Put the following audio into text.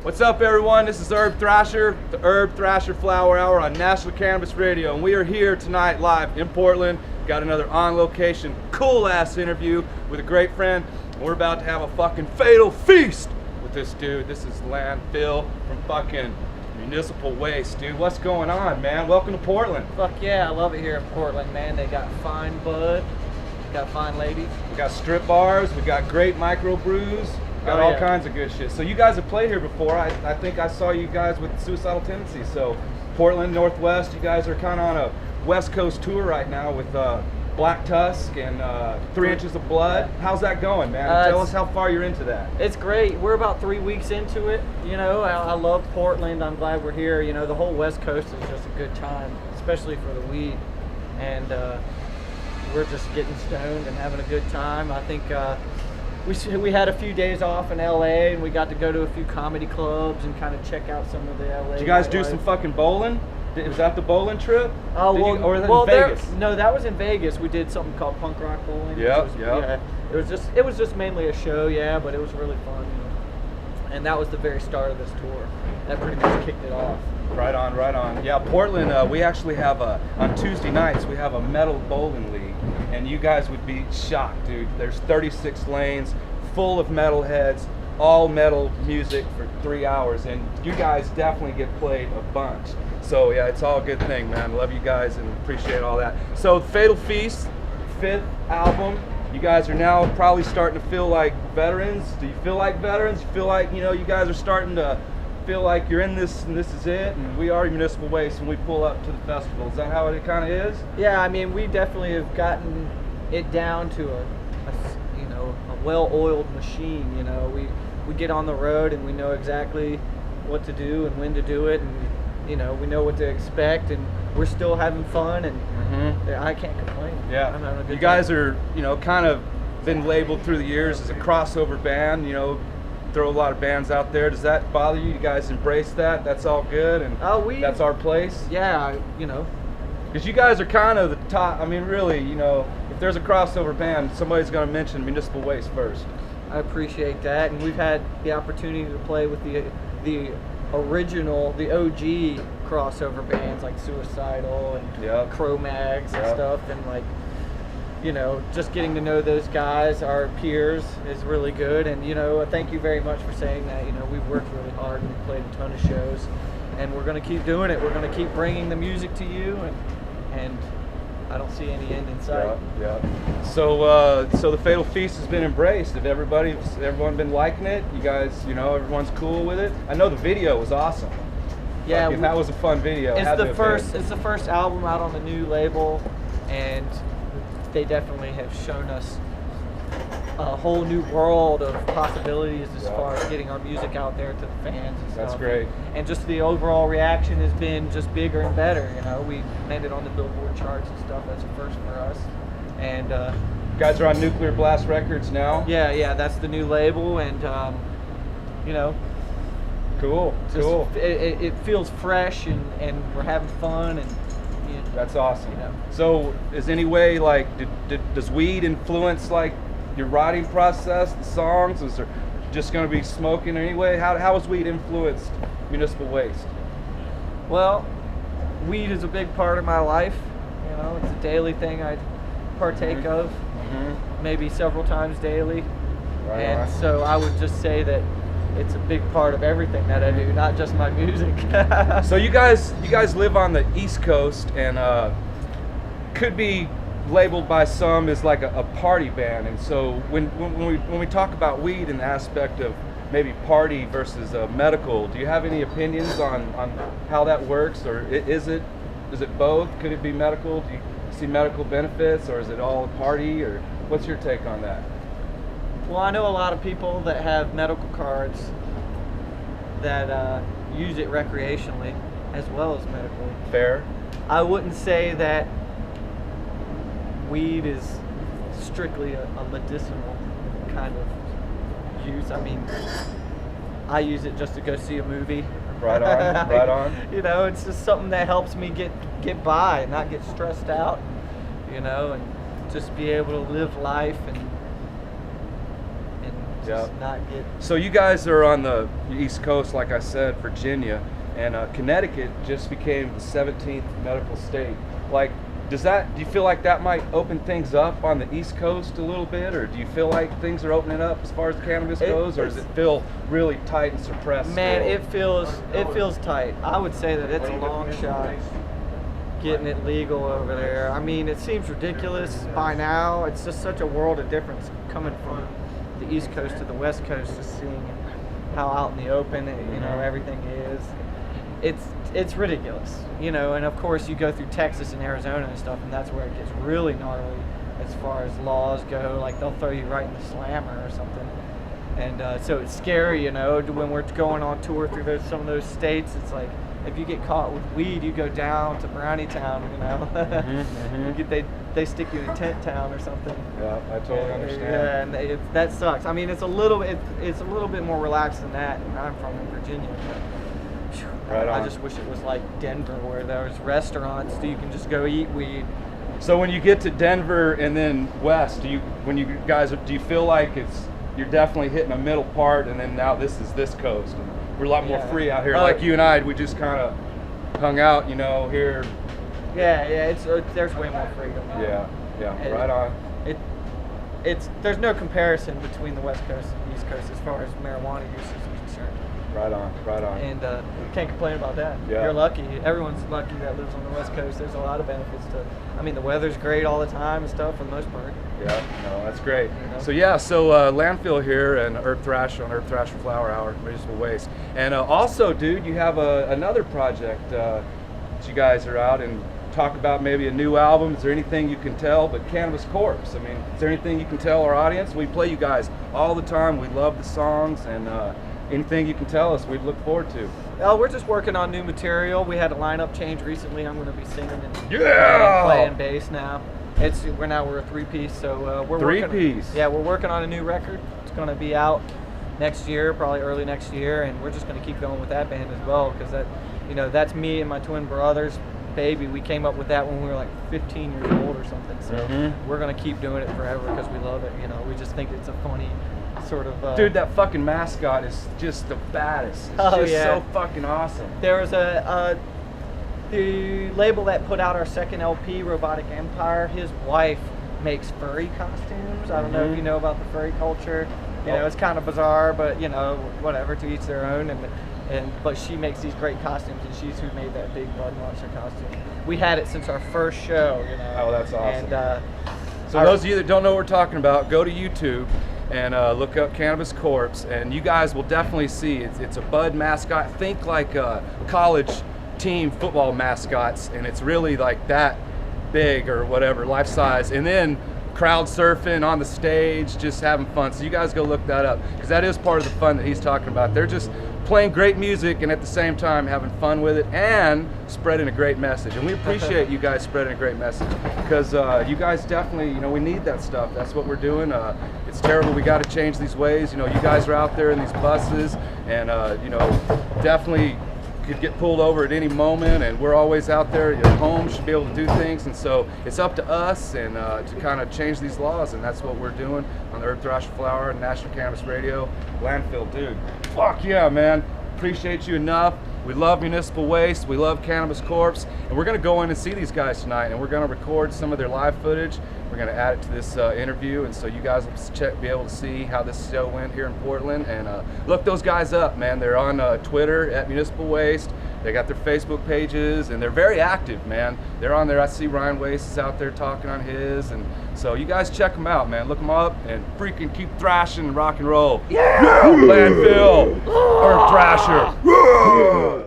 What's up, everyone? This is Urb Thrasher, the Urb Thrasher Flower Hour on National Cannabis Radio, and we are here tonight live in Portland. Got another on-location, cool-ass interview with a great friend, and we're about to have a fucking fatal feast with this dude. This is Landphil from fucking Municipal Waste, dude. What's going on, man? Welcome to Portland. Fuck yeah, I love it here in Portland, man. They got fine bud, got fine ladies. We got strip bars, we got great microbrews. Got all kinds of good shit. So you guys have played here before. I think I saw you guys with Suicidal Tendencies. So Portland, Northwest, you guys are kind of on a West Coast tour right now with Black Tusk and 3 Inches of Blood. How's that going, man? Tell us how far you're into that. It's great. We're about 3 weeks into it. You know, I love Portland. I'm glad we're here. You know, the whole West Coast is just a good time, especially for the weed. And we're just getting stoned and having a good time. I think we had a few days off in LA, and we got to go to a few comedy clubs and kind of check out some of the LA. Did you guys do some fucking bowling? Was that the bowling trip? Oh, or was that in Vegas? No, that was in Vegas. We did something called punk rock bowling. Yeah. It was just mainly a show, yeah, but it was really fun. You know? And that was the very start of this tour. That pretty much kicked it off. Right on, right on. Yeah, Portland, we actually have on Tuesday nights, we have a metal bowling league, and you guys would be shocked, dude. There's 36 lanes full of metal heads, all metal music for 3 hours, and you guys definitely get played a bunch. So yeah, it's all a good thing, man. Love you guys and appreciate all that. So Fatal Feast, 5th album. You guys are now probably starting to feel like veterans. Do you feel like veterans? You feel like, you know, you guys are starting to feel like you're in this and this is it, and we are Municipal Waste and we pull up to the festival. Is that how it kind of is? Yeah, I mean, we definitely have gotten it down to a well-oiled machine. You know, we get on the road and we know exactly what to do and when to do it, and you know, we know what to expect, and we're still having fun, and I can't complain. Yeah, I'm having a good you guys time. are, you know, kind of been labeled through the years as a crossover band. You know, throw a lot of bands out there. Does that bother you? You guys embrace that? That's all good, and that's our place? Yeah, you know. Because you guys are kind of the top. I mean, really, you know, if there's a crossover band, somebody's going to mention Municipal Waste first. I appreciate that, and we've had the opportunity to play with the original, the OG crossover bands like Suicidal and Cro-Mags and stuff, and like, you know, just getting to know those guys, our peers, is really good. And you know, thank you very much for saying that. You know, we've worked really hard and we played a ton of shows, and we're going to keep doing it. We're going to keep bringing the music to you, and I don't see any end in sight. Yeah. So the Fatal Feast has been embraced. Have everyone been liking it? You guys, you know, everyone's cool with it? I know the video was awesome. Yeah, that was a fun video. It's the first album out on the new label, and they definitely have shown us a whole new world of possibilities as far as getting our music out there to the fans and stuff. That's great. And just the overall reaction has been just bigger and better. You know, we landed on the Billboard charts and stuff. That's a first for us. And you guys are on Nuclear Blast Records now? Yeah, that's the new label, and you know, cool. It feels fresh, and we're having fun, and you know, that's awesome. You know. So is any way, like, does weed influence like your writing process, the songs? Is there just going to be smoking anyway? How has weed influenced Municipal Waste? Well, weed is a big part of my life. You know, it's a daily thing I partake of, maybe several times daily. Right. So I would just say that it's a big part of everything that I do, not just my music. So you guys live on the East Coast, and could be labeled by some as like a party band. And so when we talk about weed in the aspect of maybe party versus medical, do you have any opinions on how that works, or is it both? Could it be medical? Do you see medical benefits, or is it all party, or what's your take on that? Well, I know a lot of people that have medical cards that use it recreationally as well as medically. Fair. I wouldn't say that weed is strictly a medicinal kind of use. I mean, I use it just to go see a movie. Right on, right on. You know, it's just something that helps me get by and not get stressed out, you know, and just be able to live life and just not get. So you guys are on the East Coast, like I said, Virginia, and Connecticut just became the 17th medical state. Like, do you feel like that might open things up on the East Coast a little bit, or do you feel like things are opening up as far as cannabis goes, or does it feel really tight and suppressed? Man, it feels tight. I would say that it's a long shot getting it legal over there. I mean, it seems ridiculous by now. It's just such a world of difference coming from the East Coast to the West Coast, just seeing how out in the open everything is. It's ridiculous, and of course you go through Texas and Arizona and stuff, and that's where it gets really gnarly as far as laws go. Like, they'll throw you right in the slammer or something, and so it's scary, when we're going on tour through some of those states. It's like, if you get caught with weed, you go down to Brownie Town, they stick you in Tent Town or something. Yeah, I totally understand. Yeah, and that sucks. I mean, it's a little bit more relaxed than that, and I'm from Virginia. Right on. I just wish it was like Denver, where there's restaurants so you can just go eat weed. So when you get to Denver and then west, do you feel like you're definitely hitting a middle part, and then now this is this coast, and we're a lot more free out here. Like you and I, we just kind of hung out, here. Yeah, there's way more freedom. Yeah, right on. There's no comparison between the West Coast and the East Coast as far as marijuana use is concerned. Right on. And can't complain about that. Yeah. You're lucky. Everyone's lucky that lives on the West Coast. There's a lot of benefits to. I mean, the weather's great all the time and stuff for the most part. Yeah, no, that's great. So Landphil here and Urb Thrasher on Urb Thrasher Flower Hour, Municipal Waste. And also, dude, you have another project that you guys are out and talk about, maybe a new album. Is there anything you can tell? But Cannabis Corpse, I mean, is there anything you can tell our audience? We play you guys all the time. We love the songs, and anything you can tell us, we'd look forward to. We're just working on new material. We had a lineup change recently. I'm going to be singing and playing bass now. We're a three-piece, so we're three-piece. Yeah, we're working on a new record. It's going to be out next year, probably early next year, and we're just going to keep going with that band as well, because that's me and my twin brother's baby. We came up with that when we were like 15 years old or something. So we're going to keep doing it forever because we love it. We just think it's a funny sort of dude, that fucking mascot is just the baddest. It's so fucking awesome. There was the label that put out our second LP, Robotic Empire. His wife makes furry costumes. I don't know if you know about the furry culture. It's kind of bizarre, but whatever, to each their own. But she makes these great costumes, and she's who made that big Blood Monster costume. We had it since our first show. Oh, that's awesome. And so those of you that don't know what we're talking about, go to YouTube and look up Cannabis Corpse, and you guys will definitely see it's a bud mascot. Think like college team football mascots, and it's really like that big or whatever, life size, and then crowd surfing on the stage, just having fun. So you guys go look that up, because that is part of the fun that he's talking about. They're just playing great music and at the same time having fun with it and spreading a great message. And we appreciate you guys spreading a great message, because you guys definitely, we need that stuff. That's what we're doing. It's terrible. We got to change these ways. You guys are out there in these buses, and definitely could get pulled over at any moment, and we're always out there. Your home should be able to do things, and so it's up to us and to kind of change these laws, and that's what we're doing on the Urb Thrasher Flower and National Cannabis Radio. Landphil, dude, fuck yeah, man. Appreciate you enough. We love Municipal Waste. We love Cannabis Corpse, and we're going to go in and see these guys tonight, and we're going to record some of their live footage. We're going to add it to this interview, and so you guys will be able to see how this show went here in Portland. And look those guys up, man. They're on Twitter at Municipal Waste. They got their Facebook pages, and they're very active, man. They're on there. I see Ryan Waste is out there talking on his, and so you guys check them out, man. Look them up and freaking keep thrashing and rock and roll. Yeah! Landphil! Urb Thrasher!